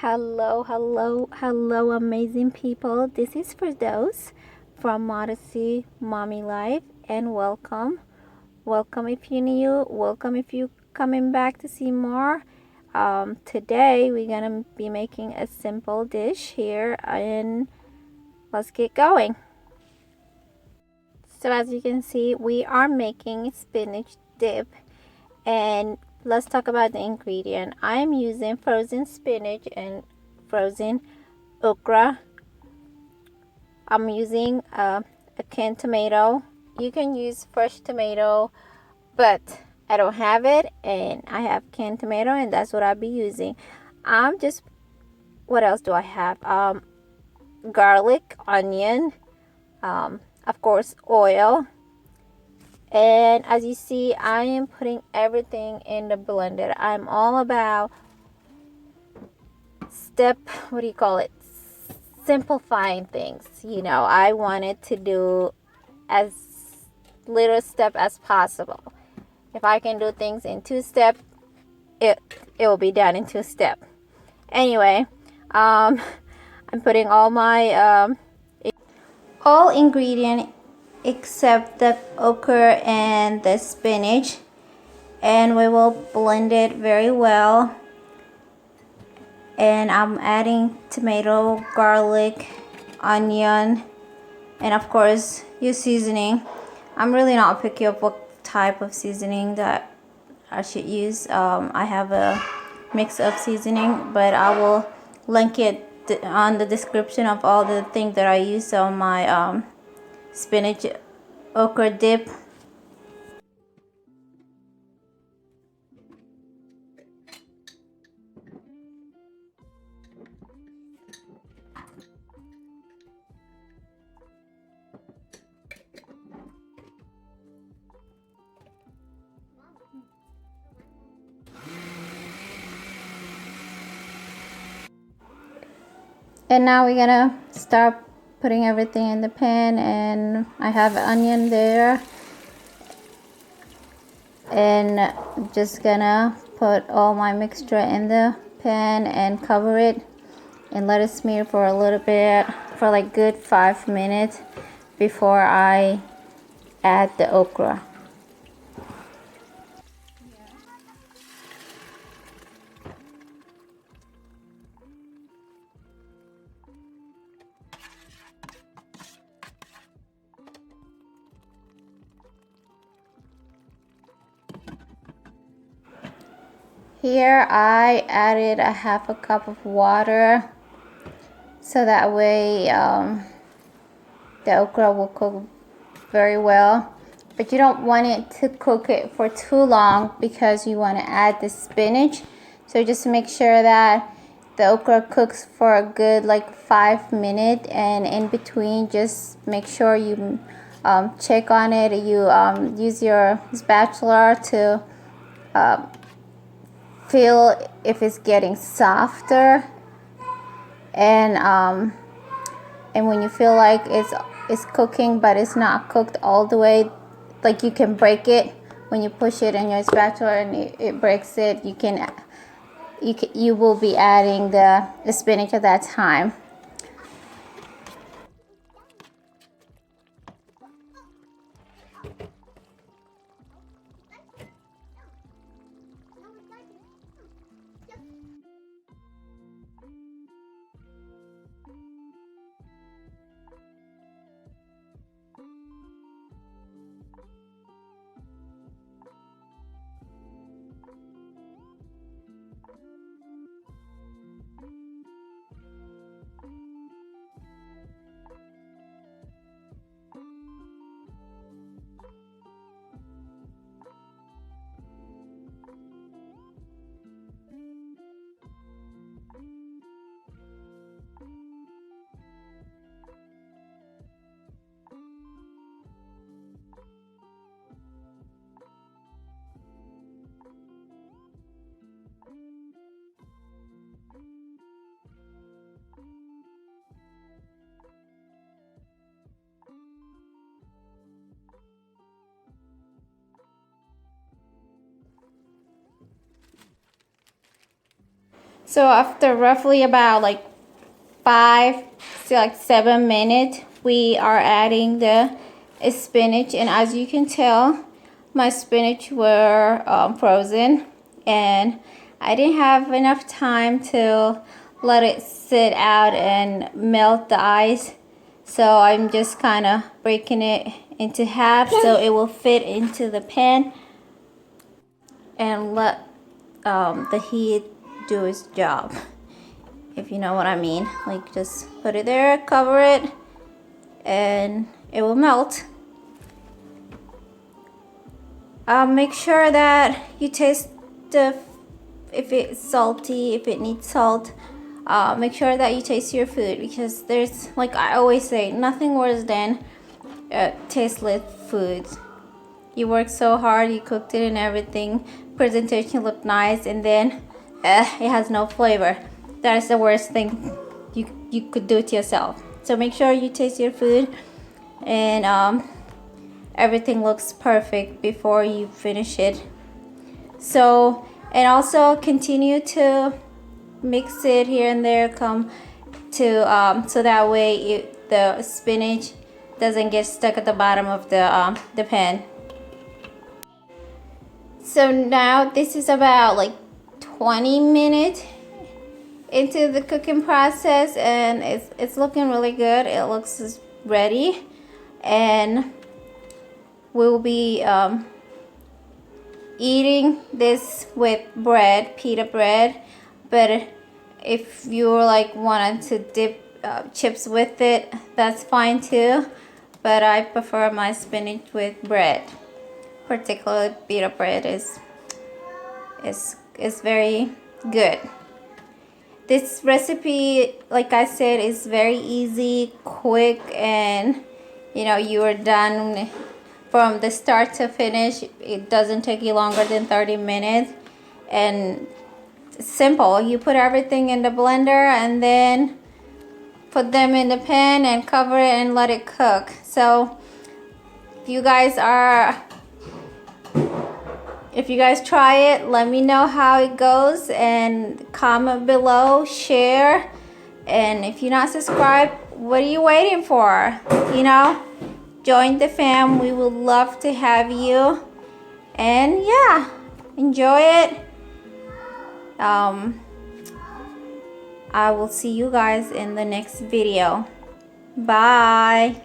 Hello, hello, hello, amazing people. This is Firdaus from Modesty Mommy Life, and welcome. Welcome if you're new. Welcome if you're coming back to see more. Today we're gonna be making a simple dish here, and let's get going. So as you can see, we are making spinach dip, and let's talk about the ingredient. I'm using frozen spinach and frozen okra. I'm using a canned tomato. You can use fresh tomato, but I don't have it, and I have canned tomato, and that's what I'll be using. What else do I have? Garlic, onion, of course, oil. And as you see, I am putting everything in the blender. I'm all about what do you call it? Simplifying things. I wanted to do as little step as possible. If I can do things in 2 step, it will be done in 2 step. Anyway, I'm putting all my all ingredient except the okra and the spinach, and we will blend it very well. And I'm adding tomato, garlic, onion, and of course your seasoning. I'm really not picky of what type of seasoning that I should use. I have a mix of seasoning, but I will link it on the description of all the things that I use on my spinach okra dip. And now we're gonna start putting everything in the pan, and I have onion there, and just gonna put all my mixture in the pan and cover it and let it smear for a little bit, for like good 5 minutes before I add the okra. Here I added a half a cup of water, so that way the okra will cook very well. But you don't want it to cook it for too long because you want to add the spinach. So just make sure that the okra cooks for a good like 5 minutes, and in between just make sure you check on it. You use your spatula to feel if it's getting softer, and when you feel like it's cooking but it's not cooked all the way, like you can break it when you push it in your spatula and it breaks it, you will be adding the spinach at that time. So after roughly about like 5 to like 7 minutes, we are adding the spinach, and as you can tell, my spinach were frozen, and I didn't have enough time to let it sit out and melt the ice, so I'm just kind of breaking it into half so it will fit into the pan, and let the heat do its job, if you know what I mean. Like, just put it there, cover it, and it will melt. Make sure that you taste if it's salty, if it needs salt. Make sure that you taste your food, because there's, like I always say, nothing worse than tasteless food. You worked so hard, you cooked it and everything, presentation looked nice, and then it has no flavor. That is the worst thing you could do to yourself. So make sure you taste your food, and everything looks perfect before you finish it. So, and also continue to mix it here and there, come to so that way the spinach doesn't get stuck at the bottom of the pan. So now this is about like 20 minutes into the cooking process, and it's looking really good. It looks ready, and we'll be eating this with bread, pita bread. But if you like wanted to dip chips with it, that's fine too. But I prefer my spinach with bread. Particularly pita bread is very good. This recipe, like I said, is very easy, quick, and you are done from the start to finish. It doesn't take you longer than 30 minutes, and simple. You put everything in the blender and then put them in the pan and cover it and let it cook. So if you guys try it, let me know how it goes, and comment below, share, and if you're not subscribed, what are you waiting for? Join the fam. We would love to have you, and yeah, enjoy it. I will see you guys in the next video. Bye.